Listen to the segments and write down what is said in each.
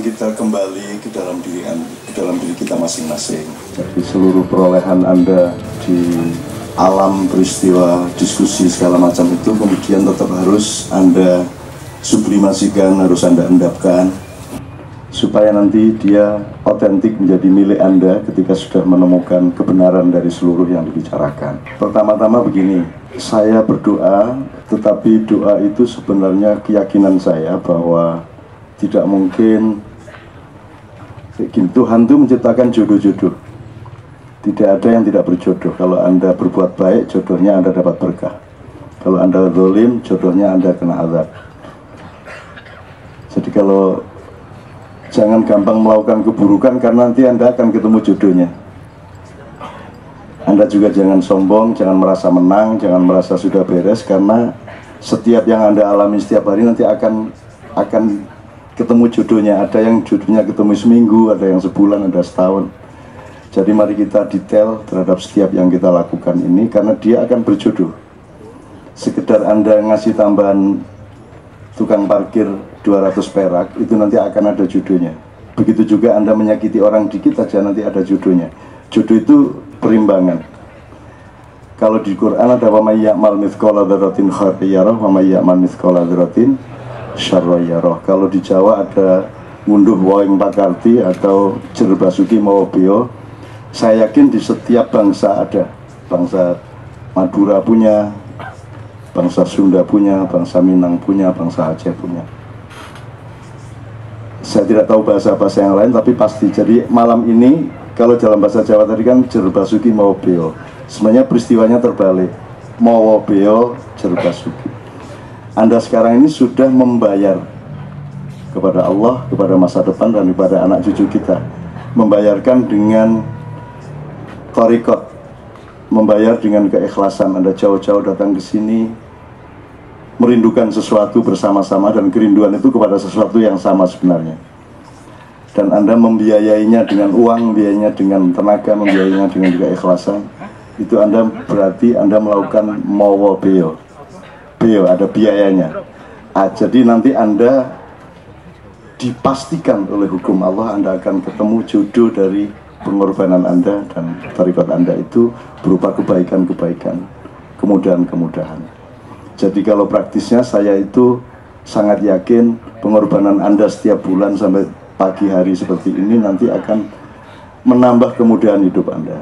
kita kembali ke dalam diri kita masing-masing. Jadi seluruh perolehan Anda di alam peristiwa, diskusi segala macam itu kemudian tetap harus Anda sublimasikan, harus Anda endapkan supaya nanti dia otentik menjadi milik Anda ketika sudah menemukan kebenaran dari seluruh yang dibicarakan. Pertama-tama begini, saya berdoa, tetapi doa itu sebenarnya keyakinan saya bahwa tidak mungkin Tuhan itu menciptakan jodoh-jodoh. Tidak ada yang tidak berjodoh. Kalau Anda berbuat baik, jodohnya Anda dapat berkah. Kalau Anda zalim, jodohnya Anda kena azab. Jadi kalau jangan gampang melakukan keburukan karena nanti Anda akan ketemu jodohnya. Anda juga jangan sombong, jangan merasa menang, jangan merasa sudah beres, karena setiap yang Anda alami setiap hari nanti akan ketemu jodohnya. Ada yang jodohnya ketemu seminggu, ada yang sebulan, ada setahun. Jadi mari kita detail terhadap setiap yang kita lakukan ini, karena dia akan berjodoh. Sekedar Anda ngasih tambahan tukang parkir 200 perak, itu nanti akan ada jodohnya. Begitu juga Anda menyakiti orang dikit aja, nanti ada jodohnya. Jodoh itu perimbangan. Kalau di Quran ada wa may ya'mal mithqala dzarratin khairan yarah wa may ya'mal mithqala dzarratin syarran yarah. Kalau di Jawa ada ngunduh woing pakarti atau jer basuki mawa beo. Saya yakin di setiap bangsa ada. Bangsa Madura punya, bangsa Sunda punya, bangsa Minang punya, bangsa Aceh punya. Saya tidak tahu bahasa-bahasa yang lain, tapi pasti. Jadi malam ini, kalau dalam bahasa Jawa tadi kan jer basuki mawa beo. Sebenarnya peristiwanya terbalik. Mawa beo jer basuki. Anda sekarang ini sudah membayar kepada Allah, kepada masa depan, dan kepada anak cucu kita. Membayarkan dengan thariqat, membayar dengan keikhlasan. Anda jauh-jauh datang ke sini merindukan sesuatu bersama-sama, dan kerinduan itu kepada sesuatu yang sama sebenarnya. Dan Anda membiayainya dengan uang, membiayainya dengan tenaga, membiayainya dengan juga ikhlasan. Itu Anda berarti Anda melakukan mawa beo. Beo ada biayanya. Jadi nanti Anda dipastikan oleh hukum Allah Anda akan ketemu jodoh dari pengorbanan Anda, dan thariqat Anda itu berupa kebaikan-kebaikan, kemudahan-kemudahan. Jadi kalau praktisnya saya itu sangat yakin pengorbanan Anda setiap bulan sampai pagi hari seperti ini nanti akan menambah kemudahan hidup Anda.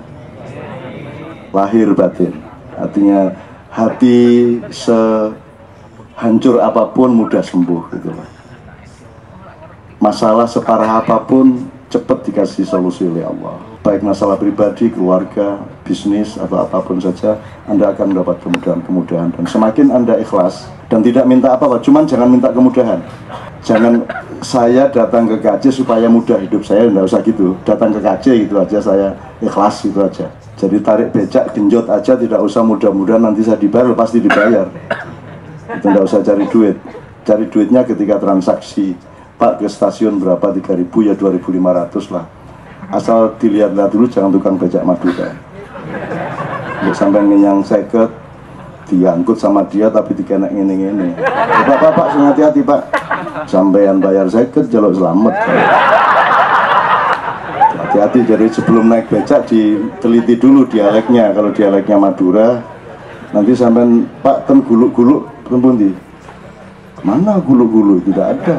Lahir batin, artinya hati sehancur apapun mudah sembuh gitu. Masalah separah apapun cepat dikasih solusi oleh Allah. Baik masalah pribadi, keluarga, bisnis, atau apapun saja, Anda akan mendapat kemudahan-kemudahan. Dan semakin Anda ikhlas dan tidak minta apa-apa, cuman jangan minta kemudahan. Jangan saya datang ke KJ supaya mudah hidup saya, enggak usah gitu. Datang ke KJ gitu aja, saya ikhlas gitu aja. Jadi tarik becak, genjot aja, tidak usah mudah-mudahan nanti saya dibayar, pasti dibayar. Itu enggak usah cari duit. Cari duitnya ketika transaksi. Pak, ke stasiun berapa, 3.000 ya 2.500 lah. Asal dilihat-lihat dulu, jangan tukang becak Madura. Untuk sampai ngenyang seket, diangkut sama dia tapi dikenek ini. Pak, hati-hati Pak. Sampean bayar seket, jaluk selamat. Hati-hati, jadi sebelum naik becak diteliti dulu dialeknya. Kalau dialeknya Madura, nanti sampean Pak, ten guluk-guluk, di mana guluk-guluk? Tidak ada.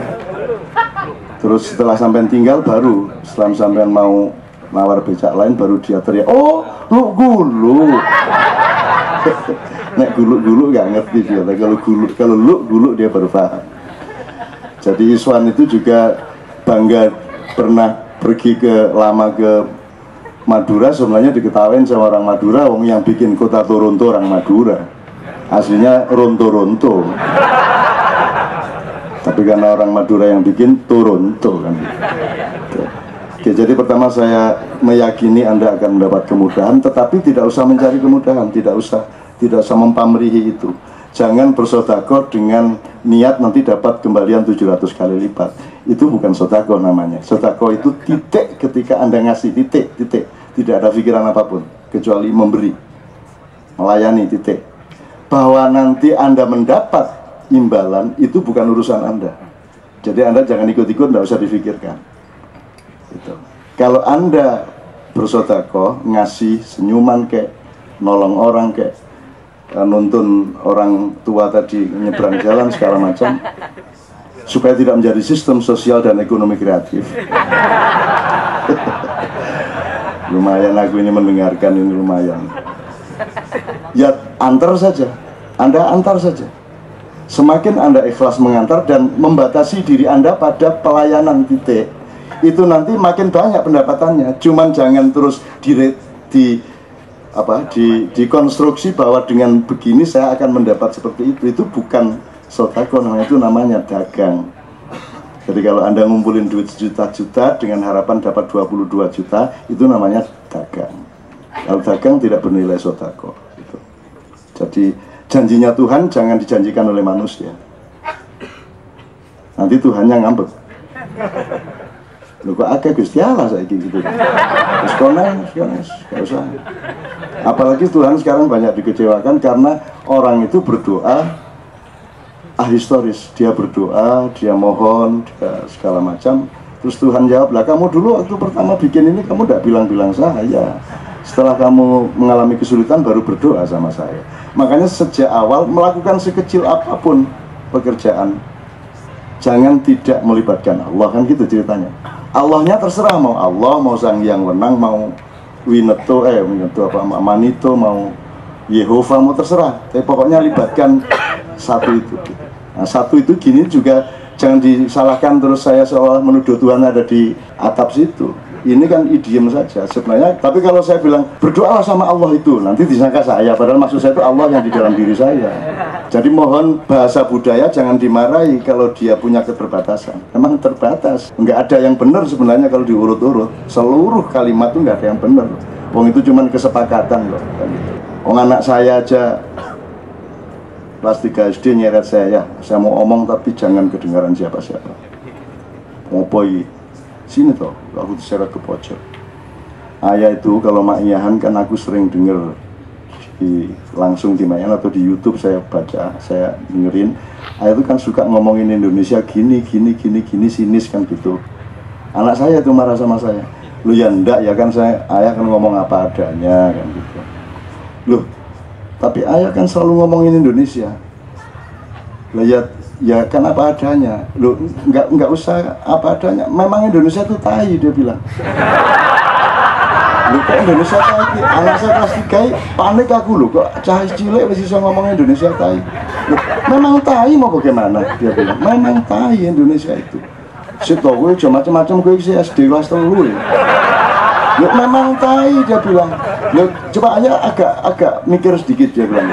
Terus setelah sampean tinggal baru, setelah sampean mau nawar becak lain baru dia teriak, oh lu guluk. Nek guluk-guluk gak ngerti dia, kalau lu guluk dia baru paham. Jadi Iswan itu juga bangga pernah pergi lama ke Madura, sebenarnya diketawain sama orang Madura, wong yang bikin kota Toronto orang Madura. Aslinya Ronto-Ronto. Tapi karena orang Madura yang bikin Toronto kan. Oke, jadi pertama saya meyakini Anda akan mendapat kemudahan, tetapi tidak usah mencari kemudahan, tidak usah mempamrihi itu. Jangan bersedekah dengan niat nanti dapat kembalian 700 kali lipat. Itu bukan sedekah namanya. Sedekah itu titik ketika Anda ngasih, titik. Tidak ada pikiran apapun kecuali memberi, melayani, titik. Bahwa nanti Anda mendapat imbalan itu bukan urusan Anda. Jadi Anda jangan ikut-ikut, tidak usah difikirkan. Kalau Anda bersedekah, ngasih senyuman kek, nolong orang kek, nuntun orang tua tadi nyebrang jalan segala macam, supaya tidak menjadi sistem sosial dan ekonomi kreatif. Lumayan aku ini mendengarkan ini lumayan. Ya antar saja, Anda antar saja. Semakin Anda ikhlas mengantar dan membatasi diri Anda pada pelayanan titik, itu nanti makin banyak pendapatannya. Cuman jangan terus dikonstruksi bahwa dengan begini saya akan mendapat seperti itu. Itu bukan sedekah, itu namanya dagang. Jadi kalau Anda ngumpulin duit juta-juta dengan harapan dapat 22 juta, itu namanya dagang. Kalau dagang tidak bernilai sedekah gitu. Jadi janjinya Tuhan jangan dijanjikan oleh manusia. Nanti Tuhannya ngambek. Loh kok akeh Gusti Allah saiki gitu. Terus kono, enggak usah. Apalagi Tuhan sekarang banyak dikecewakan karena orang itu berdoa ahistoris. Dia berdoa, dia mohon, dia segala macam. Terus Tuhan jawab, lah kamu dulu waktu pertama bikin ini kamu tidak bilang-bilang saya. Setelah kamu mengalami kesulitan baru berdoa sama saya. Makanya sejak awal melakukan sekecil apapun pekerjaan, jangan tidak melibatkan Allah, kan gitu ceritanya. Allahnya terserah, mau Allah, mau Sang Hyang Wenang, mau Wineto, Manito, mau Yehova, mau terserah. Tapi pokoknya libatkan satu itu. Nah, satu itu gini juga jangan disalahkan terus saya seolah menuduh Tuhan ada di atap situ. Ini kan idiom saja sebenarnya. Tapi kalau saya bilang berdoa sama Allah itu, nanti disangka saya, padahal maksud saya itu Allah yang di dalam diri saya. Jadi mohon bahasa budaya jangan dimarahi kalau dia punya keterbatasan. Memang terbatas, nggak ada yang benar sebenarnya kalau diurut-urut. Seluruh kalimat itu nggak ada yang benar. Wong itu cuma kesepakatan loh. Wong anak saya aja kelas 3 SD nyeret saya mau omong tapi jangan kedengaran siapa-siapa. Mau boy sini toh, aku diseret ke pojok. Ayah itu kalau Makiyahan kan aku sering denger langsung di Makiyahan atau di YouTube saya baca, saya dengerin. Ayah itu kan suka ngomongin Indonesia gini, sinis kan gitu. Anak saya itu marah sama saya. Lu ya enggak ya kan ayah kan ngomong apa adanya kan gitu. Loh, tapi ayah kan selalu ngomongin Indonesia. Lah ya kan apa adanya. Loh, enggak usah apa adanya. Memang Indonesia itu tai, dia bilang. Loh, kok Indonesia tai? Anak saya kelas 3 panik aku loh, kok cahaya cilik masih bisa ngomong Indonesia tai. Loh, memang tai mau bagaimana? Dia bilang, memang tai Indonesia itu. Sito gue macam-macam gue isi SD kelas 3 ya. Loh, memang tai, dia bilang. Loh, coba aja agak mikir sedikit, dia bilang.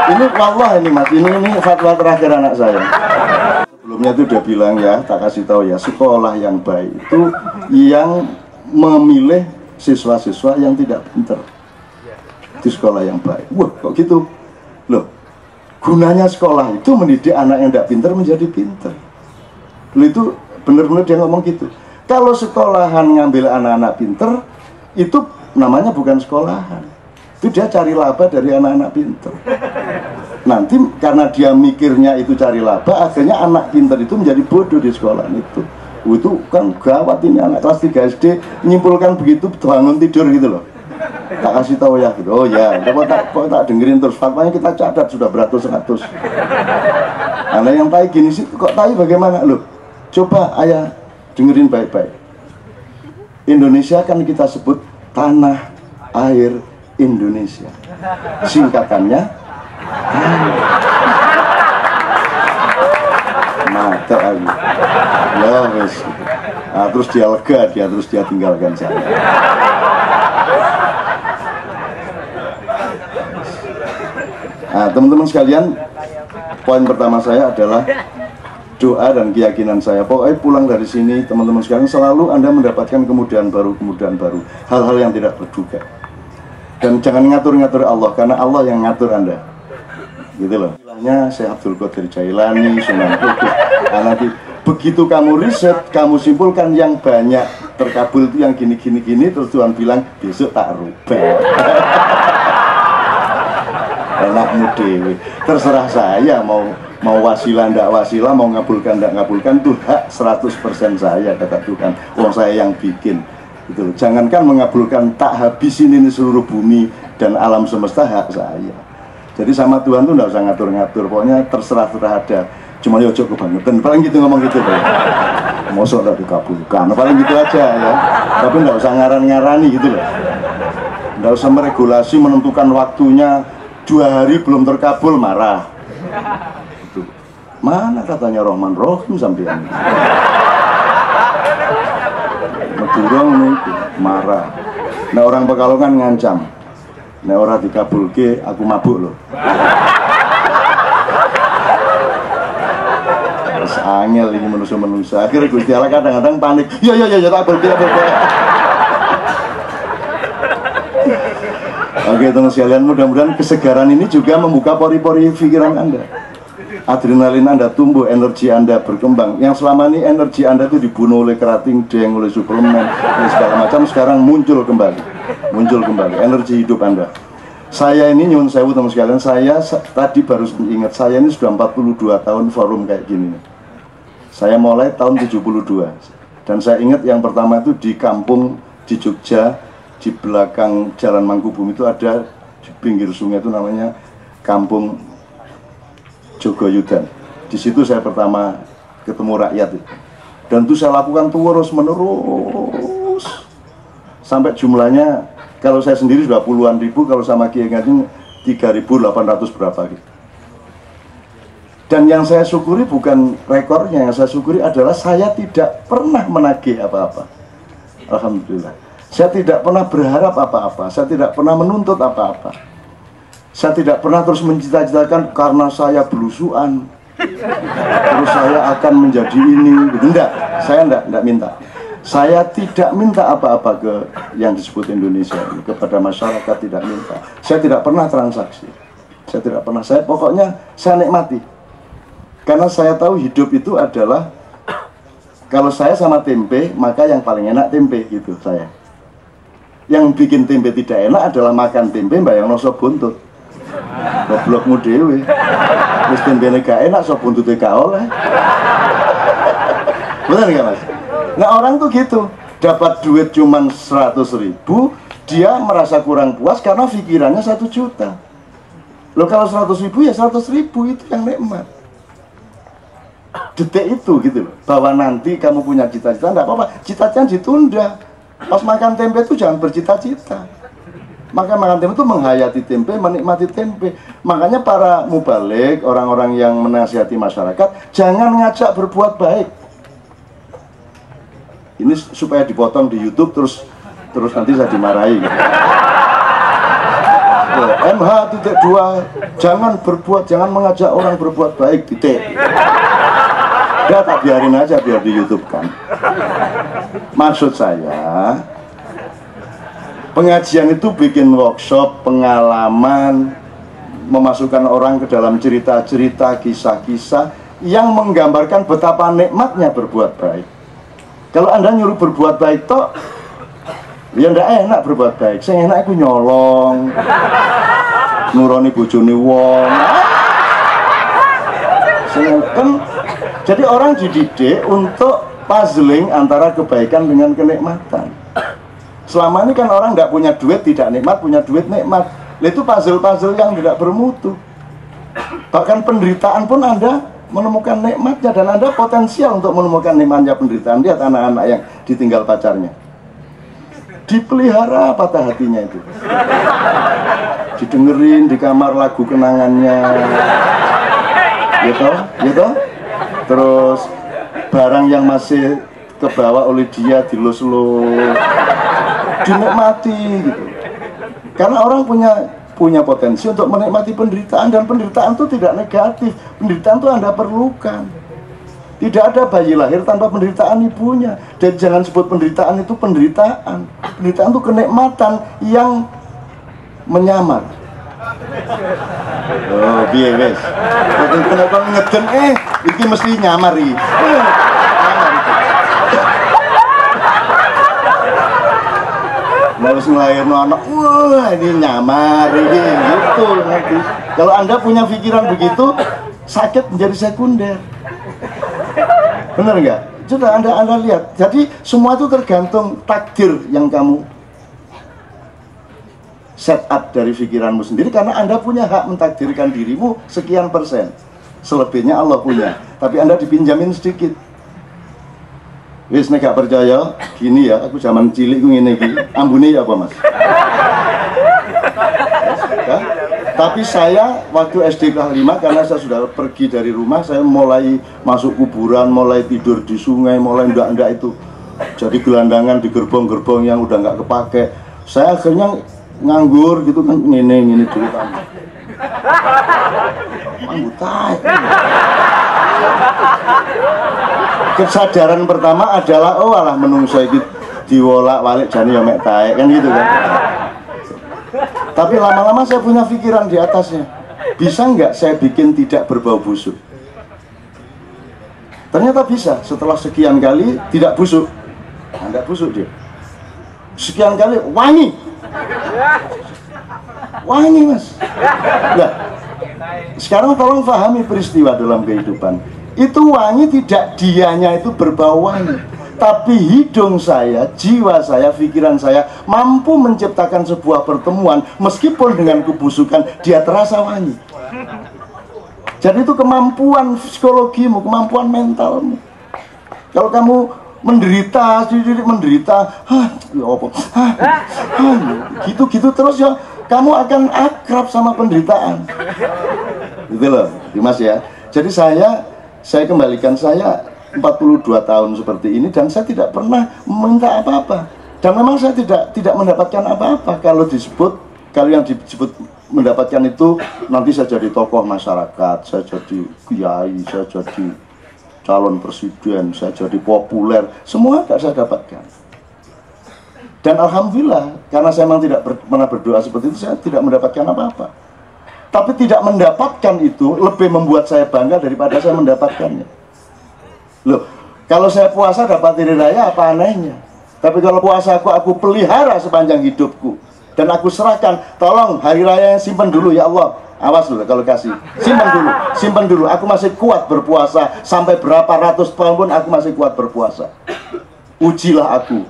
Ini wallah ini mas, ini fatwa terakhir anak saya. Sebelumnya itu dia bilang ya, tak kasih tahu ya, sekolah yang baik itu yang memilih siswa-siswa yang tidak pintar. Itu sekolah yang baik. Wah, kok gitu? Loh, gunanya sekolah itu mendidik anak yang tidak pintar menjadi pintar. Loh, itu benar-benar dia ngomong gitu. Kalau sekolahan ngambil anak-anak pintar, itu namanya bukan sekolahan. Itu dia cari laba dari anak-anak pintar. Nanti karena dia mikirnya itu cari laba, akhirnya anak pintar itu menjadi bodoh di sekolah itu. Itu kan gawat ini, anak kelas 3 SD menyimpulkan begitu, bangun tidur gitu loh. Tak kasih tahu ya gitu. Oh ya, kok tak dengerin terus, fatwanya kita catat sudah beratus-ratus. Anak yang tai gini sih, kok tai bagaimana loh? Coba ayah dengerin baik-baik. Indonesia kan kita sebut tanah air Indonesia. Singkatannya mata aku. Ya wes. Nah, terus dia lega, terus dia tinggalkan saya. Nah, teman-teman sekalian, poin pertama saya adalah doa dan keyakinan saya. Pokoknya pulang dari sini, teman-teman sekalian, selalu Anda mendapatkan kemudahan baru, hal-hal yang tidak terduga. Dan jangan ngatur-ngatur Allah, karena Allah yang ngatur Anda. Gitu loh. Istilahnya Syekh Abdul Qadir Jailani, Sunan Kudus. Nanti begitu kamu riset, kamu simpulkan yang banyak terkabul itu yang gini, terus Tuhan bilang besok tak rubah. enakmu dewe. Terserah saya mau wasilah ndak wasilah, mau ngabulkan ndak ngabulkan, itu hak 100% saya, kata Tuhan. Wong saya yang bikin. Gitu. Jangankan mengabulkan, tak habisin ini seluruh bumi dan alam semesta, hak saya. Jadi sama Tuhan tuh nggak usah ngatur-ngatur, pokoknya terserah ada. Cuma ya cukup kebangetan, paling gitu ngomong gitu ya. Mosok nggak dikabulkan, paling gitu aja ya. Tapi nggak usah ngaran-ngarani gitu loh. Nggak usah meregulasi, menentukan waktunya 2 hari belum terkabul marah. Gitu. Mana katanya Rahman Rahim sampean? Medurong nih marah. Nah orang Pekalongan ngancam. Nah orang dikabulke aku mabuk loh. Terus angel ini manusia. Akhirnya Gusti Allah kadang-kadang panik. Ya tak boleh. Oke teman sekalian, mudah-mudahan kesegaran ini juga membuka pori-pori pikiran Anda. Adrenalin Anda tumbuh, energi Anda berkembang. Yang selama ini energi Anda itu dibunuh oleh kerating deng, oleh suplemen, oleh segala macam, sekarang muncul kembali energi hidup Anda. Saya ini nyuwun sewu teman sekalian, saya tadi baru ingat, saya ini sudah 42 tahun forum kayak gini. Saya mulai tahun 72. Dan saya ingat yang pertama itu di kampung di Jogja, di belakang Jalan Mangkubumi itu ada di pinggir sungai itu namanya Kampung Jogoyudan. Di situ saya pertama ketemu rakyat itu. Dan itu saya lakukan terus menerus sampai jumlahnya kalau saya sendiri sudah puluhan ribu, kalau sama Kiai Ngajeng 3.800 berapa gitu. Dan yang saya syukuri bukan rekornya, yang saya syukuri adalah saya tidak pernah menagih apa-apa. Alhamdulillah. Saya tidak pernah berharap apa-apa, saya tidak pernah menuntut apa-apa. Saya tidak pernah terus mencita-citakan karena saya belusuan terus saya akan menjadi ini, gitu. Enggak, saya enggak minta. Saya tidak minta apa-apa ke yang disebut Indonesia ini, kepada masyarakat tidak minta. Saya tidak pernah transaksi. Saya tidak pernah, pokoknya saya nikmati. Karena saya tahu hidup itu adalah kalau saya sama tempe, maka yang paling enak tempe gitu saya. Yang bikin tempe tidak enak adalah makan tempe bayang nosok buntut. Goblokmu dewe. Wis tembene gak enak sok buntute gak oleh. Benar gak Mas? Nah orang tuh gitu, dapat duit cuman 100.000, dia merasa kurang puas karena pikirannya 1 juta. Loh kalau 100.000 ya 100.000 itu yang nikmat. Detik itu gitu loh, bahwa nanti kamu punya cita-cita, enggak apa-apa, cita-cita ditunda. Pas makan tempe itu jangan bercita-cita. Maka makan tempe itu menghayati tempe, menikmati tempe. Makanya para mubalik, orang-orang yang menasihati masyarakat, jangan ngajak berbuat baik. Ini supaya dipotong di YouTube terus nanti saya dimarahi gitu. MH.2 jangan mengajak orang berbuat baik titik. Ya tak biarin aja biar di YouTube kan. Maksud saya pengajian itu bikin workshop, pengalaman, memasukkan orang ke dalam cerita-cerita, kisah-kisah yang menggambarkan betapa nikmatnya berbuat baik. Kalau Anda nyuruh berbuat baik toh, ya ndak enak berbuat baik. Saya enak aku nyolong, nuroni bojone wong. Kan jadi orang dididik untuk puzzling antara kebaikan dengan kenikmatan. Selama ini kan orang nggak punya duit tidak nikmat, punya duit nikmat. Itu puzzle-puzzle yang tidak bermutu. Bahkan penderitaan pun Anda menemukan nikmatnya, dan Anda potensial untuk menemukan nikmatnya penderitaan. Lihat anak-anak yang ditinggal pacarnya, dipelihara patah hatinya itu, didengerin di kamar lagu kenangannya, gitu. Terus barang yang masih kebawa oleh dia dilus-lus, dinikmati gitu. Karena orang punya potensi untuk menikmati penderitaan, dan penderitaan itu tidak negatif. Penderitaan itu Anda perlukan. Tidak ada bayi lahir tanpa penderitaan ibunya. Dan jangan sebut penderitaan itu penderitaan. Penderitaan itu kenikmatan yang menyamar. Oh, biye wes. Kenapa ngeden iki mesti nyamar iki. Harus ngelahirin anak, wah ini nyamar ini gitu nanti. Kalau Anda punya pikiran begitu, sakit menjadi sekunder. Benar nggak? Sudah Anda lihat. Jadi semua itu tergantung takdir yang kamu set up dari pikiranmu sendiri, karena Anda punya hak mentakdirkan dirimu sekian persen. Selebihnya Allah punya, tapi Anda dipinjamin sedikit. Wis nek gak percaya, gini ya, aku zaman cilik ku ngene iki, ambune ya apa Mas? Ya? Tapi saya waktu SD kelas 5, karena saya sudah pergi dari rumah, saya mulai masuk kuburan, mulai tidur di sungai, mulai ndak itu. Jadi gelandangan di gerbong-gerbong yang udah nggak kepake. Saya akhirnya nganggur gitu kan, ngene dulu kan. Manggutai. Kesadaran pertama adalah oh alah menungso iki diwolak-walik jane ya mek taek kan gitu kan. Tapi lama-lama saya punya pikiran di atasnya. Bisa nggak saya bikin tidak berbau busuk? Ternyata bisa. Setelah sekian kali tidak busuk. Nah, nggak busuk dia. Sekian kali wangi. Wangi Mas. Nah, sekarang tolong pahami peristiwa dalam kehidupan. Itu wangi tidak dianya itu berbau wangi, tapi hidung saya, jiwa saya, pikiran saya mampu menciptakan sebuah pertemuan meskipun dengan kebusukan dia terasa wangi. Jadi itu kemampuan psikologimu, kemampuan mentalmu. Kalau kamu menderita, gitu terus ya, kamu akan akrab sama penderitaan. Gitu loh, Dimas ya. Jadi saya kembalikan, saya 42 tahun seperti ini dan saya tidak pernah meminta apa-apa. Dan memang saya tidak mendapatkan apa-apa. Kalau yang disebut mendapatkan itu, nanti saya jadi tokoh masyarakat, saya jadi kiai, saya jadi calon presiden, saya jadi populer, semua tidak saya dapatkan. Dan alhamdulillah, karena saya memang tidak pernah berdoa seperti itu, saya tidak mendapatkan apa-apa. Tapi tidak mendapatkan itu lebih membuat saya bangga daripada saya mendapatkannya. Loh, kalau saya puasa dapat hari raya apa anehnya? Tapi kalau puasa aku pelihara sepanjang hidupku, dan aku serahkan, tolong hari raya yang simpan dulu ya Allah. Awas dulu kalau kasih, simpan dulu. Aku masih kuat berpuasa sampai berapa ratus tahun pun aku masih kuat berpuasa. Ujilah aku,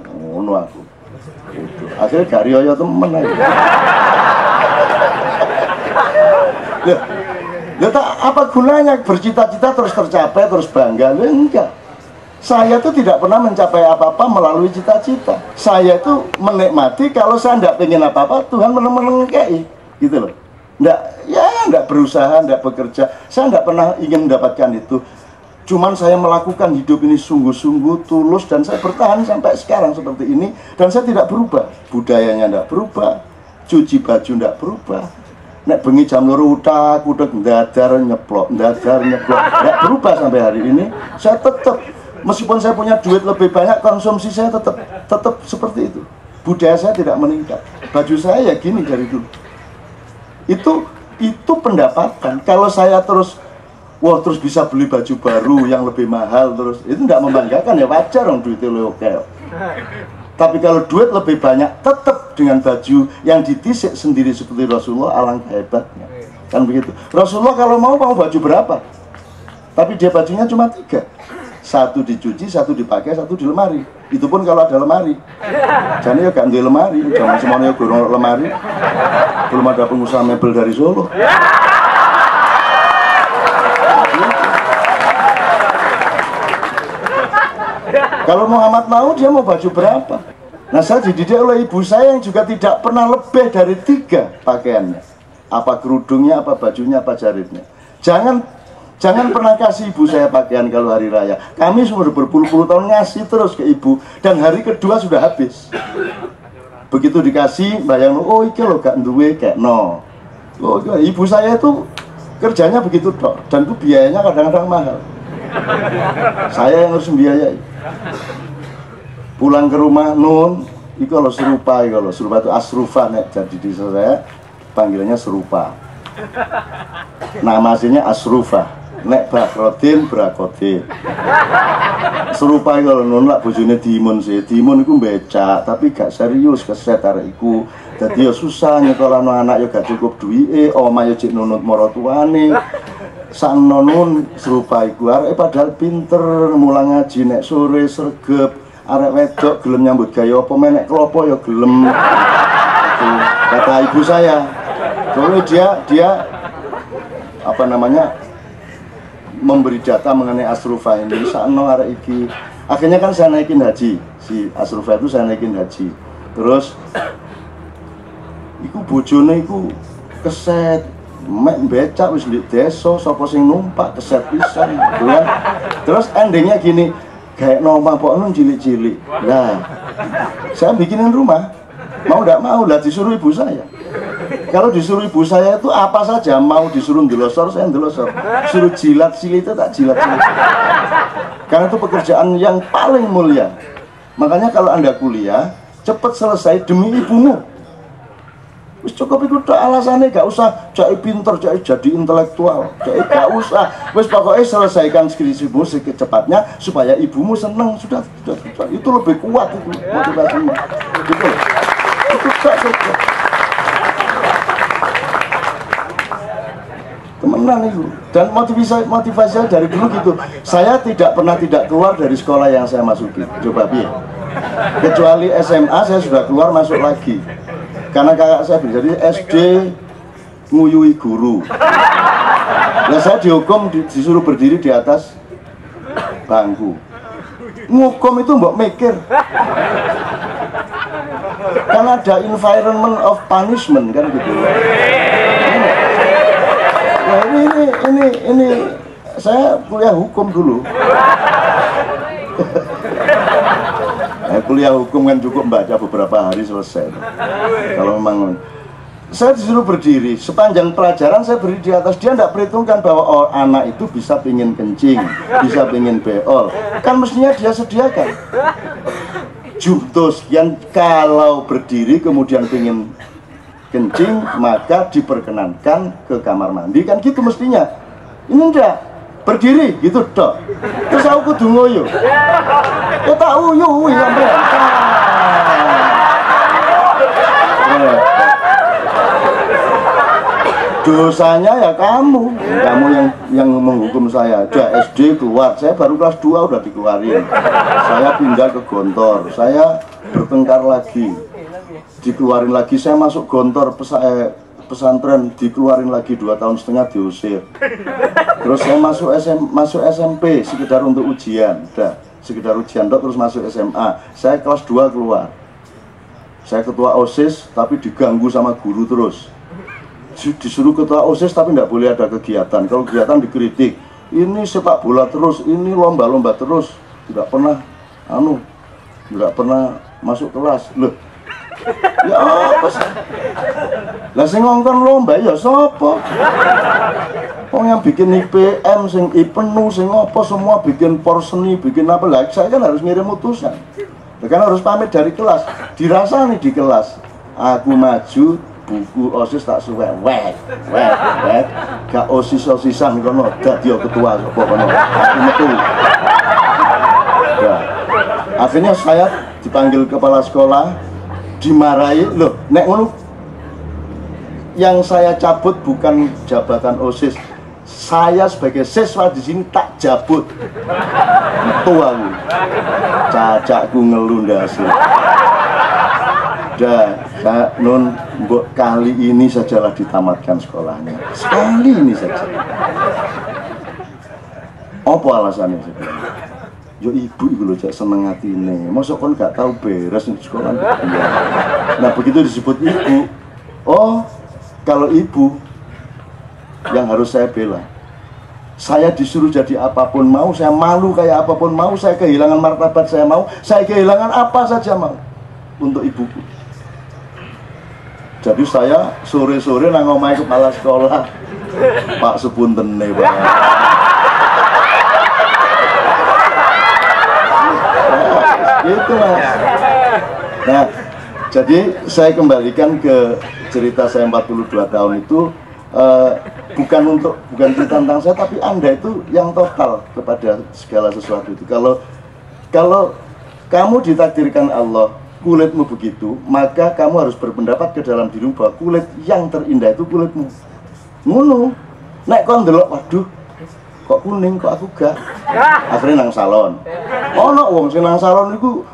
aku. Akhirnya Garyoyo temen aja. Loh, apa gunanya bercita-cita terus tercapai, terus bangga? Loh, enggak. Saya tuh tidak pernah mencapai apa-apa melalui cita-cita. Saya itu menikmati kalau saya tidak pengen apa-apa, Tuhan menengkai, gitu loh. Enggak berusaha, enggak bekerja. Saya enggak pernah ingin mendapatkan itu. Cuman saya melakukan hidup ini sungguh-sungguh, tulus, dan saya bertahan sampai sekarang seperti ini. Dan saya tidak berubah. Budayanya enggak berubah, cuci baju enggak berubah. Nek bengi jam 2 udah ndadar nyeplok, enggak berubah sampai hari ini. Saya tetap, meskipun saya punya duit lebih banyak, konsumsi saya tetap seperti itu. Budaya saya tidak meningkat. Baju saya ya gini dari dulu. Itu pendapatan. Kalau saya terus bisa beli baju baru yang lebih mahal terus, itu nggak membanggakan ya, wajar dong duitnya oke. Tapi kalau duit lebih banyak, tetap dengan baju yang ditisik sendiri seperti Rasulullah, alangkah hebatnya. Kan begitu. Rasulullah kalau mau baju berapa? Tapi dia bajunya cuma 3. 1 dicuci, 1 dipakai, 1 di lemari. Itu pun kalau ada lemari. Jadi ya gak di lemari, jangan semuanya gurung lemari. Belum ada pengusaha mebel dari Solo. Kalau Muhammad mau, dia mau baju berapa? Nah, saya dididik oleh ibu saya yang juga tidak pernah lebih dari 3 pakaiannya. Apa kerudungnya, apa bajunya, apa jaritnya. Jangan pernah kasih ibu saya pakaian kalau hari raya. Kami sudah berpuluh-puluh tahun ngasih terus ke ibu, dan hari kedua sudah habis. Begitu dikasih, bayang, oh iki lo gak duwe kayak no. Oh, ibu saya itu kerjanya begitu dok, dan itu biayanya kadang-kadang mahal. Saya yang harus membiayai. Pulang ke rumah, nun, itu kalau serupa itu asrufa, nek jadi di saya panggilannya serupa. Nama aslinya asrufa. nek Bakrodin Brakodin. Serupa kalau nolak bojone Dimun sih. Dimun iku becak tapi gak serius keset arek iku. Dadi ya susah nyekolahno anak ya gak cukup duwike, omah ya cek nunut maratuane. Sakno nun serupa iku arek padahal pinter mulang ngaji nek sore sregep. Arek wedok gelem nyambut gawe apa menek klopo ya gelem. Kata ibu saya. Soalnya dia apa namanya memberi data mengenai Asrufa ini. Sakno arek iki. Akhirnya kan saya naikin haji. Si Asrufa itu saya naikin haji. Terus iku bojone iku keset mek becak wis ndek desa sapa sing numpak keset pisan gitu kan. Terus endingnya gini, kayak nomah pokoknya cilik-cilik. Nah, saya bikinin rumah. Mau ndak mau lah disuruh ibu saya. Kalau disuruh ibu saya itu apa saja, mau disuruh ndelosor saya ndelosor, suruh jilat silit itu tak jilat silit. Karena itu pekerjaan yang paling mulia. Makanya kalau Anda kuliah cepat selesai demi ibumu. Wis cukup itu tak alasannya, gak usah cai pinter, cai jadi intelektual, cai gak usah. Wis pokoknya selesaikan skripsimu secepatnya supaya ibumu seneng, sudah. Itu lebih kuat itu motivasinya. Gitu. Itu tak saja. Temenan itu. Dan motivasi saya dari dulu gitu. Saya tidak pernah tidak keluar dari sekolah yang saya masuki. Coba biar. Kecuali SMA saya sudah keluar masuk lagi. Karena kakak saya jadi SD nguyui guru. Nah saya dihukum disuruh berdiri di atas bangku. Ngukum itu mbok mikir. Karena ada environment of punishment kan gitu. Nah ini saya kuliah hukum dulu. Kuliah hukum kan cukup baca beberapa hari selesai. Kalau memang saya disuruh berdiri sepanjang pelajaran saya berdiri di atas, dia tidak perhitungkan bahwa oh, anak itu bisa pingin kencing, bisa pingin beol, kan mestinya dia sediakan jumtos yang kalau berdiri kemudian pingin kencing maka diperkenankan ke kamar mandi, kan gitu mestinya. Ini enggak, berdiri gitu dok. Terus aku kudu ngoyo. Ya tak uyu sampai. Dosanya ya kamu yang menghukum saya. Udah SD keluar, saya baru kelas 2 udah dikeluarin. Saya pindah ke Gontor, saya bertengkar lagi, dikeluarin lagi. Saya masuk Gontor pesantren, dikeluarin lagi 2,5 tahun diusir. Terus saya masuk SMP sekedar untuk ujian, udah sekedar ujian dok, terus masuk SMA. Saya kelas 2 keluar. Saya ketua OSIS tapi diganggu sama guru terus. Disuruh ketua OSIS tapi tidak boleh ada kegiatan. Kalau kegiatan dikritik. Ini sepak bola terus, ini lomba-lomba terus. Tidak pernah tidak pernah masuk kelas. Loh. Ya apa sih? Lah sing ngongkon lomba ya sapa? Wong yang bikin IPM sing penuh sing apa semua bikin porseni, bikin apa lah. Saya kan harus ngirim utusan. Kan harus pamit dari kelas. Dirasa nih di kelas. Aku maju, buku OSIS tak suwek, wek, gak OSIS-OSISan kono, dadi ketua sapa kono. Aku metu. Ya. Akhirnya saya dipanggil kepala sekolah, dimarahi, loh, nek ngono yang saya cabut bukan jabatan OSIS. Saya sebagai siswa di sini tak jabut. Itu aku. Cacakku ngelundasi. Dah, nun mbok kali ini sajalah ditamatkan sekolahnya. Sekali ini saja. Apa alasannya sebenarnya? Yo ibu iku lho cek seneng atine. Mosok kon gak tahu beres di sekolah. Nah, begitu disebut ibu. Oh, kalau ibu yang harus saya bela. Saya disuruh jadi apapun mau, saya malu kayak apapun mau, saya kehilangan martabat saya mau, saya kehilangan apa saja mau untuk ibuku. Jadi saya sore-sore nang omahe kepala sekolah, Pak sepuntene Pak. Gitu Mas. Nah, jadi saya kembalikan ke cerita saya 42 tahun itu. bukan cerita tentang saya, tapi Anda itu yang total kepada segala sesuatu itu. Kalau kamu ditakdirkan Allah kulitmu begitu, maka kamu harus berpendapat ke dalam dirimu bahwa kulit yang terindah itu kulitmu. Ngono. Nek kon ndelok, waduh, kok kuning, kok aku gak. Akhirnya nang salon. Ono wong sing nang salon iku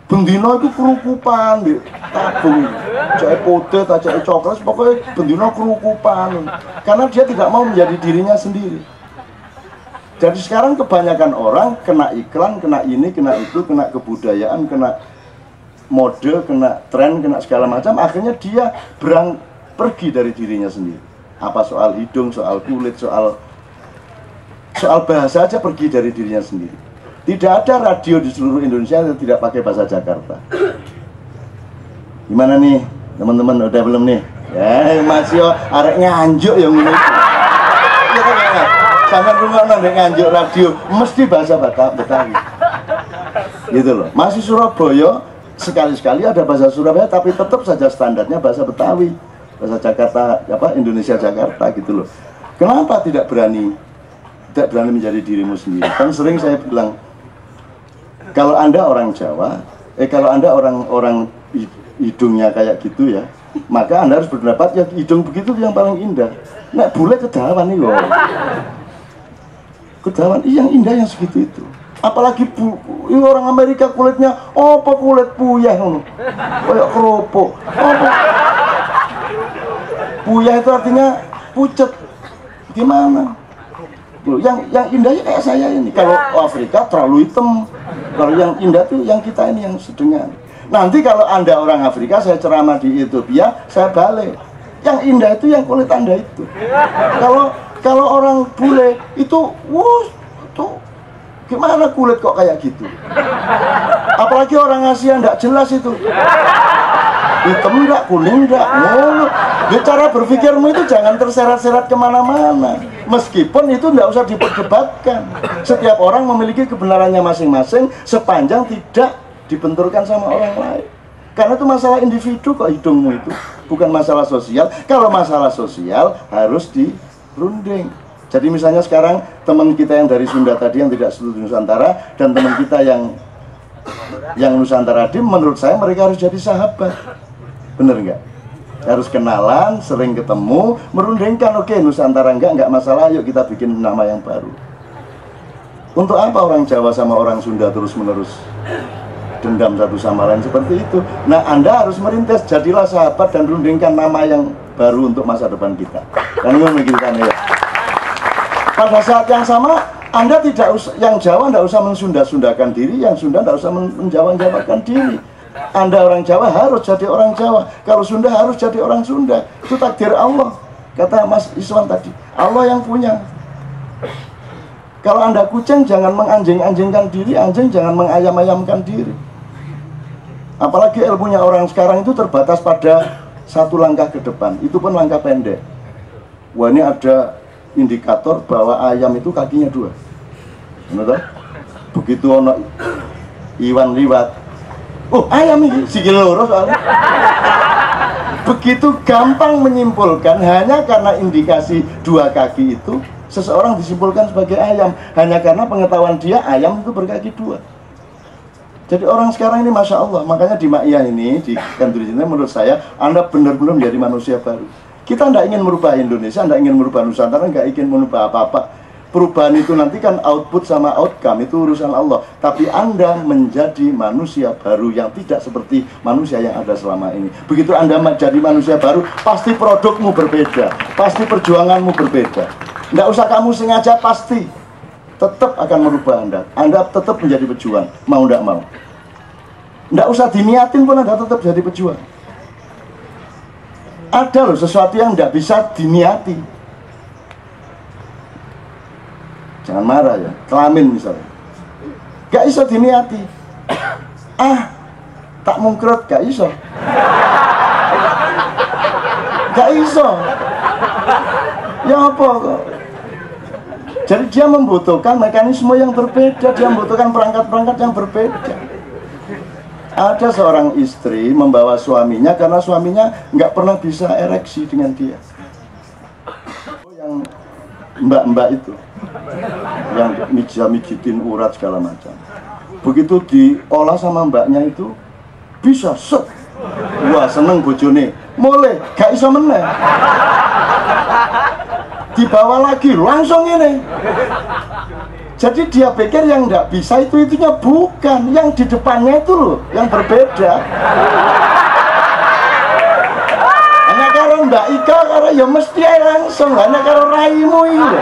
bendina iku kerukupan di tabung. Cek putih, cek coklat, pokoknya bendina kerukupan. Karena dia tidak mau menjadi dirinya sendiri. Jadi sekarang kebanyakan orang kena iklan, kena ini, kena itu, kena kebudayaan, kena mode, kena tren, kena segala macam, akhirnya dia pergi dari dirinya sendiri. Apa soal hidung, soal kulit, soal bahasa aja pergi dari dirinya sendiri. Tidak ada radio di seluruh Indonesia yang tidak pakai bahasa Jakarta. Gimana nih teman-teman, udah belum nih? Ya masih arek nganjuk yang ini. Sampai rumah nanti nganjuk radio mesti bahasa Betawi. Gitu loh. Masih Surabaya sekali-sekali ada bahasa Surabaya, tapi tetap saja standarnya bahasa Betawi, bahasa Jakarta, Indonesia Jakarta gitu loh. Kenapa tidak berani menjadi dirimu sendiri? Kan sering saya bilang, kalau Anda orang Jawa, kalau Anda orang hidungnya kayak gitu ya, maka Anda harus berpendapat ya hidung begitu yang paling indah. Nek bule kedawan nih loh. Kedawan yang indah yang segitu itu. Apalagi orang Amerika kulitnya apa kulit puyah ngono. Kayak kerupuk. Puyah itu artinya pucet. Gimana? Loh, yang indahnya kayak saya ini. Kalau Afrika terlalu hitam. Kalau yang indah tuh yang kita ini yang sedengan. Nanti kalau Anda orang Afrika, saya ceramah di Ethiopia, saya balik. Yang indah itu yang kulit Anda itu. Kalau orang bule itu, tuh gimana kulit kok kayak gitu? Apalagi orang Asia enggak jelas itu. Hitam enggak, kuning enggak, ngono. Cara berpikirmu itu jangan terserat-serat kemana-mana. Meskipun itu enggak usah diperdebatkan. Setiap orang memiliki kebenarannya masing-masing sepanjang tidak dibenturkan sama orang lain. Karena itu masalah individu kok hidungmu itu, bukan masalah sosial. Kalau masalah sosial harus dirunding. Jadi misalnya sekarang teman kita yang dari Sunda tadi yang tidak setuju Nusantara dan teman kita yang Nusantara tadi, menurut saya mereka harus jadi sahabat. Bener nggak? Harus kenalan, sering ketemu, merundingkan. Oke, Nusantara nggak masalah, yuk kita bikin nama yang baru. Untuk apa orang Jawa sama orang Sunda terus-menerus dendam satu sama lain seperti itu? Nah, Anda harus merintis, jadilah sahabat dan rundingkan nama yang baru untuk masa depan kita. Dan memikirkan ya. Pada saat yang sama, Anda tidak usah, yang Jawa tidak usah mensunda-sundakan diri, yang Sunda tidak usah menjawa-jawakan diri. Anda orang Jawa harus jadi orang Jawa, kalau Sunda harus jadi orang Sunda. Itu takdir Allah, kata Mas Iswan tadi. Allah yang punya. Kalau Anda kucing, jangan menganjing-anjingkan diri, anjing jangan mengayam-ayamkan diri. Apalagi ilmunya orang sekarang itu terbatas pada satu langkah ke depan, itu pun langkah pendek. Wah, ini ada indikator bahwa ayam itu kakinya 2. Benar? Begitu ono Iwan liwat, oh ayam ini sikil loro soalnya. Begitu gampang menyimpulkan hanya karena indikasi 2 kaki itu, seseorang disimpulkan sebagai ayam hanya karena pengetahuan dia ayam itu berkaki 2. Jadi orang sekarang ini Masya Allah, makanya di Ma'iyah ini, di kantor ini menurut saya Anda benar-benar menjadi manusia baru. Kita tidak ingin merubah Indonesia, tidak ingin merubah Nusantara, tidak ingin merubah apa-apa. Perubahan itu nanti kan output sama outcome, itu urusan Allah. Tapi Anda menjadi manusia baru yang tidak seperti manusia yang ada selama ini. Begitu Anda menjadi manusia baru, pasti produkmu berbeda, pasti perjuanganmu berbeda. Tidak usah kamu sengaja, pasti tetap akan merubah Anda. Anda tetap menjadi pejuang, mau tidak mau. Tidak usah diniatin pun Anda tetap jadi pejuang. Ada loh sesuatu yang tidak bisa diniati. Jangan marah ya, kelamin misalnya gak iso diniati. Tak mungkret gak iso. Gak iso. Ya apa kok? Jadi dia membutuhkan mekanisme yang berbeda, dia membutuhkan perangkat-perangkat yang berbeda. Ada seorang istri membawa suaminya karena suaminya nggak pernah bisa ereksi dengan dia. mbak-mbak itu yang mijitin urat segala macam. Begitu diolah sama mbaknya itu bisa set, wah seneng bojone, mulai gak iso meneh, dibawa lagi langsung ini. Jadi dia pikir yang nggak bisa itunya bukan, yang di depannya itu loh yang berbeda. Hanya kalau Mbak Ika karena ya mesti langsung, hanya kalau raimu ini.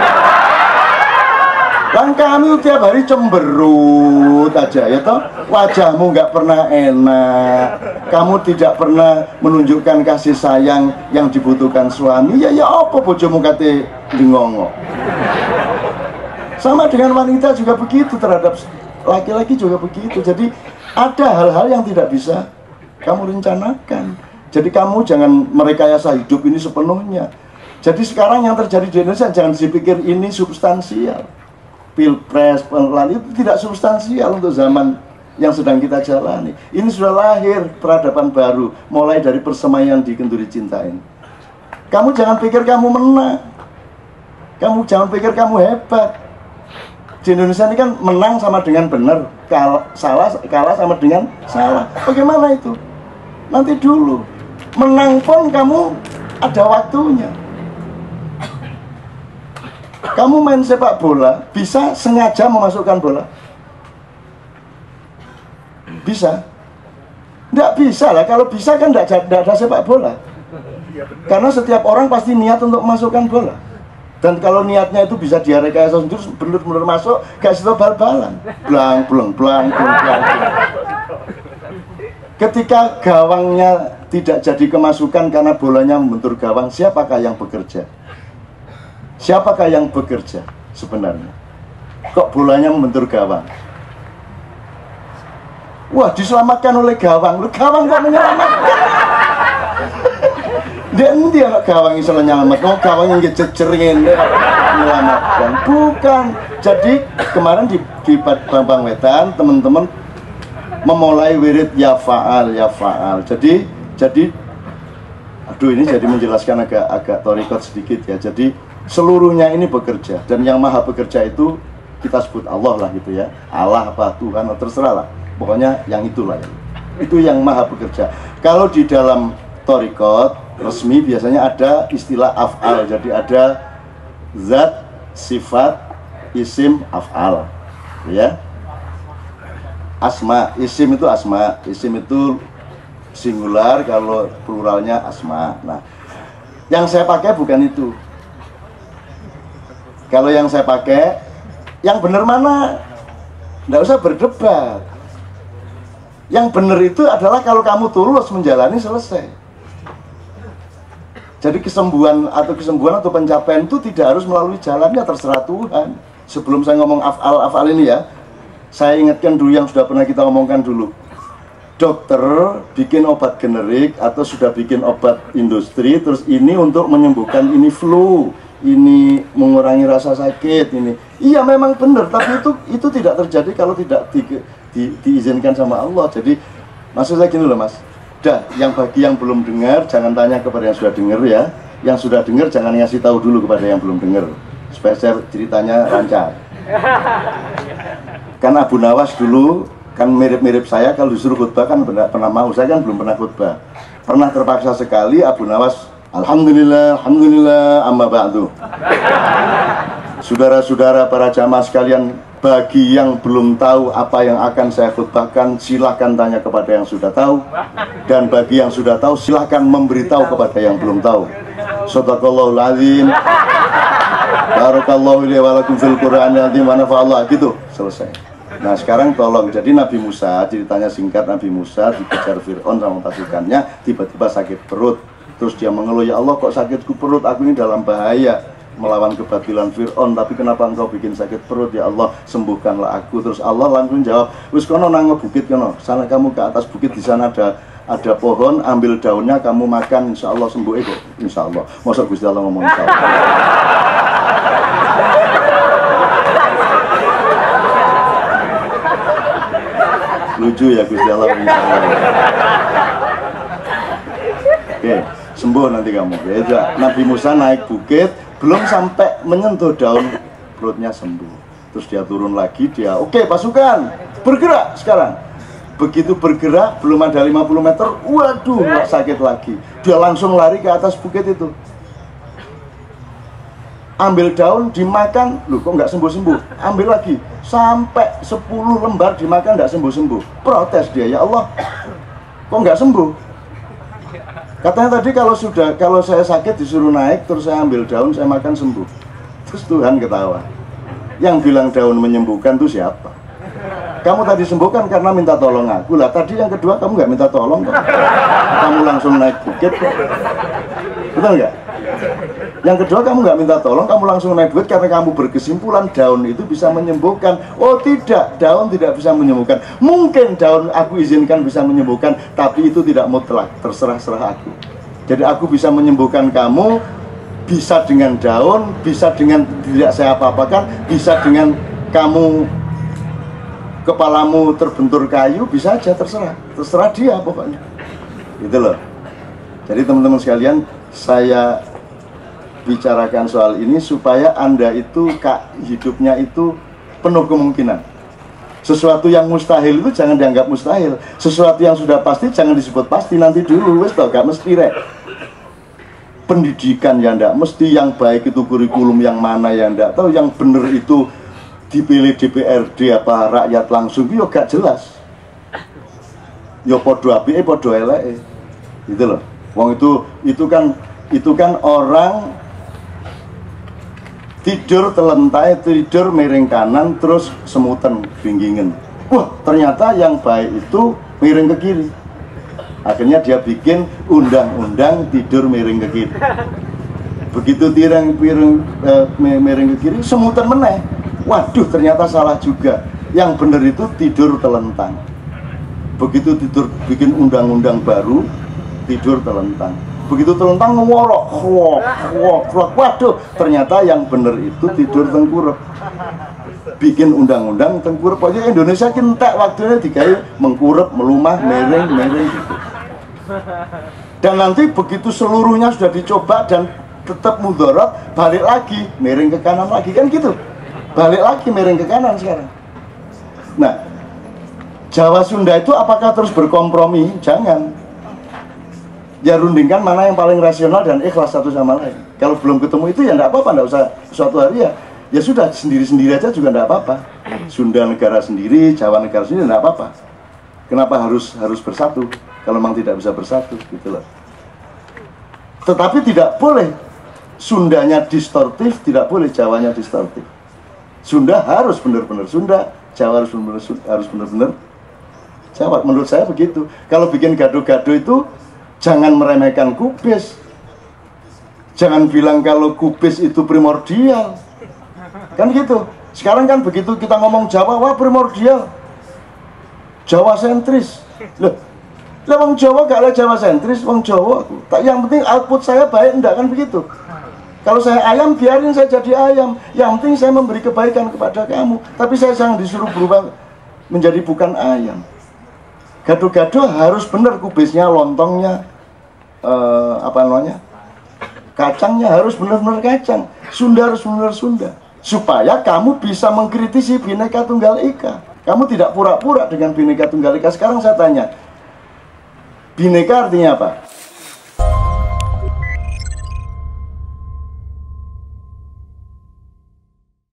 Kan kami tiap hari cemberut aja ya toh, wajahmu nggak pernah enak, kamu tidak pernah menunjukkan kasih sayang yang dibutuhkan suami. Ya apa bojomu kate dingongo. Sama dengan wanita juga begitu, terhadap laki-laki juga begitu. Jadi ada hal-hal yang tidak bisa kamu rencanakan. Jadi kamu jangan merekayasa hidup ini sepenuhnya. Jadi sekarang yang terjadi di Indonesia jangan dipikir ini substansial. Pilpres, pengelolaan itu tidak substansial untuk zaman yang sedang kita jalani. Ini sudah lahir peradaban baru, mulai dari persemaian di Kenduri Cinta ini. Kamu jangan pikir kamu menang, kamu jangan pikir kamu hebat. Di Indonesia ini kan menang sama dengan benar, kalah sama dengan salah. Bagaimana itu? Nanti dulu. Menang pun kamu ada waktunya. Kamu main sepak bola, bisa sengaja memasukkan bola? Bisa? Tidak bisa lah, kalau bisa kan tidak ada sepak bola. Karena setiap orang pasti niat untuk memasukkan bola. Dan kalau niatnya itu bisa direkayasa sendiri, benar-benar masuk, gak situ bal-balan. Blang, blang, blang, blang, blang. Ketika gawangnya tidak jadi kemasukan karena bolanya membentur gawang, siapakah yang bekerja? Siapakah yang bekerja sebenarnya? Kok bolanya membentur gawang? Wah, diselamatkan oleh gawang. Gawang kok menyelamatkan? Dia nggak gawang yang salah nyelamat. Oh, gawang yang jejering menyelamatkan. Bukan. Jadi kemarin di Bambang Wetan teman-teman memulai wirid ya faal. Jadi aduh ini jadi menjelaskan agak torikot sedikit ya. Jadi seluruhnya ini bekerja, dan yang maha bekerja itu kita sebut Allah lah gitu ya, Allah apa Tuhan atau terserah lah, pokoknya yang itulah ya. Itu yang maha bekerja. Kalau di dalam torikot resmi biasanya ada istilah af'al, jadi ada zat, sifat, isim, af'al ya. Asma, isim itu singular, kalau pluralnya asma. Nah, yang saya pakai bukan itu. Kalau yang saya pakai, yang benar mana? Nggak usah berdebat. Yang benar itu adalah kalau kamu tulus menjalani, selesai. Jadi kesembuhan atau pencapaian itu tidak harus melalui jalannya, terserah Tuhan. Sebelum saya ngomong af'al ini ya, saya ingatkan dulu yang sudah pernah kita omongkan dulu. Dokter bikin obat generik atau sudah bikin obat industri, terus ini untuk menyembuhkan ini flu, ini mengurangi rasa sakit, ini iya memang benar, tapi itu tidak terjadi kalau tidak diizinkan sama Allah. Jadi maksud saya gini loh mas, yang bagi yang belum dengar jangan tanya kepada yang sudah dengar ya, yang sudah dengar jangan ngasih tahu dulu kepada yang belum dengar, supaya saya ceritanya lancar. Kan Abu Nawas dulu kan mirip-mirip saya, kalau disuruh khutbah kan pernah mau, saya kan belum pernah khutbah, pernah terpaksa sekali. Abu Nawas Alhamdulillah, amma ba'du. Saudara-saudara para jamaah sekalian, bagi yang belum tahu apa yang akan saya khutbahkan, silahkan tanya kepada yang sudah tahu. Dan bagi yang sudah tahu, silahkan memberitahu kepada yang belum tahu. Shadaqallahul azim. Barakallahu li wa lakum fil Qur'anil azim wa nafa'allah. Gitu, selesai. Nah sekarang tolong, jadi Nabi Musa, ceritanya singkat, Nabi Musa dikejar Fir'aun sama pasukannya, tiba-tiba sakit perut. Terus dia mengeluh, ya Allah kok sakitku perut, aku ini dalam bahaya melawan kebatilan Fir'aun, tapi kenapa engkau bikin sakit perut, ya Allah sembuhkanlah aku. Terus Allah langsung jawab, wis kono nang bukit kono, sana kamu ke atas bukit, di sana ada pohon, ambil daunnya kamu makan, insya Allah sembuh. Kok insya Allah, masa Gusti Allah ngomong insya Allah. Lucu ya Gusti Allah, insya Allah. Oke, sembuh nanti kamu. Ya, Nabi Musa naik bukit, belum sampai menyentuh daun, perutnya sembuh. Terus dia turun lagi, dia oke, pasukan bergerak sekarang. Begitu bergerak, belum ada 50 meter, waduh, sakit lagi. Dia langsung lari ke atas bukit itu, ambil daun, dimakan. Loh, kok nggak sembuh-sembuh? Ambil lagi, sampai 10 lembar dimakan, nggak sembuh-sembuh. Protes dia, ya Allah, kok nggak sembuh? Katanya tadi kalau saya sakit disuruh naik, terus saya ambil daun, saya makan, sembuh. Terus Tuhan ketawa. Yang bilang daun menyembuhkan itu siapa? Kamu tadi sembuhkan karena minta tolong aku. Lah tadi yang kedua kamu nggak minta tolong kok. Kamu langsung naik bukit kok. Betul nggak? Yang kedua kamu nggak minta tolong, kamu langsung naik bukit karena kamu berkesimpulan daun itu bisa menyembuhkan. Oh tidak, daun tidak bisa menyembuhkan. Mungkin daun aku izinkan bisa menyembuhkan, tapi itu tidak mutlak, terserah-serah aku. Jadi aku bisa menyembuhkan kamu, bisa dengan daun, bisa dengan tidak saya apa-apakan, bisa dengan kamu kepalamu terbentur kayu, bisa aja, terserah dia pokoknya. Gitu loh. Jadi teman-teman sekalian, saya bicarakan soal ini supaya Anda itu hidupnya itu penuh kemungkinan. Sesuatu yang mustahil itu jangan dianggap mustahil. Sesuatu yang sudah pasti jangan disebut pasti, nanti dulu wes tau gak mesti rek. Pendidikan yang ndak mesti, yang baik itu kurikulum yang mana yang ndak tahu, yang bener itu dipilih DPRD apa rakyat langsung, yo gak jelas. Yo podo apike podo eleke. Gitu loh. Wong itu kan orang tidur telentai, tidur miring kanan, terus semutan binggingen. Wah, ternyata yang baik itu miring ke kiri. Akhirnya dia bikin undang-undang tidur miring ke kiri. Begitu miring ke kiri, semutan meneh. Waduh, ternyata salah juga. Yang benar itu tidur telentang. Begitu tidur, bikin undang-undang baru, tidur telentang. Begitu telentang ngorok, waduh, ternyata yang benar itu tidur tengkurap. Bikin undang-undang tengkurap. Pokoknya Indonesia kentek waktunya digawe mengkurap, melumah, miring gitu. Dan nanti begitu seluruhnya sudah dicoba dan tetap mudarat, balik lagi miring ke kanan lagi, kan gitu. Balik lagi miring ke kanan sekarang. Nah, Jawa Sunda itu apakah terus berkompromi? Jangan. Ya rundingkan mana yang paling rasional dan ikhlas satu sama lain. Kalau belum ketemu itu ya enggak apa-apa, enggak usah suatu hari ya sudah sendiri-sendiri aja juga enggak apa-apa. Sunda negara sendiri, Jawa negara sendiri enggak apa-apa. Kenapa harus bersatu kalau memang tidak bisa bersatu gitu loh. Tetapi tidak boleh Sundanya distortif, tidak boleh Jawanya distortif. Sunda harus benar-benar Sunda, Jawa harus benar-benar Jawa. Menurut saya begitu. Kalau bikin gaduh-gaduh itu jangan meremehkan kubis. Jangan bilang kalau kubis itu primordial. Kan gitu. Sekarang kan begitu kita ngomong Jawa, wah primordial. Jawa sentris. Loh, wong Jawa gak ada Jawa sentris, wong Jawa. Yang penting output saya baik, enggak kan begitu. Kalau saya ayam, biarin saya jadi ayam. Yang penting saya memberi kebaikan kepada kamu. Tapi saya jangan disuruh berubah menjadi bukan ayam. Gaduh-gaduh harus benar kubisnya, lontongnya, kacangnya harus benar-benar kacang. Sunda harus benar Sunda. Supaya kamu bisa mengkritisi Bhinneka Tunggal Ika. Kamu tidak pura-pura dengan Bhinneka Tunggal Ika. Sekarang saya tanya, Bhinneka artinya apa?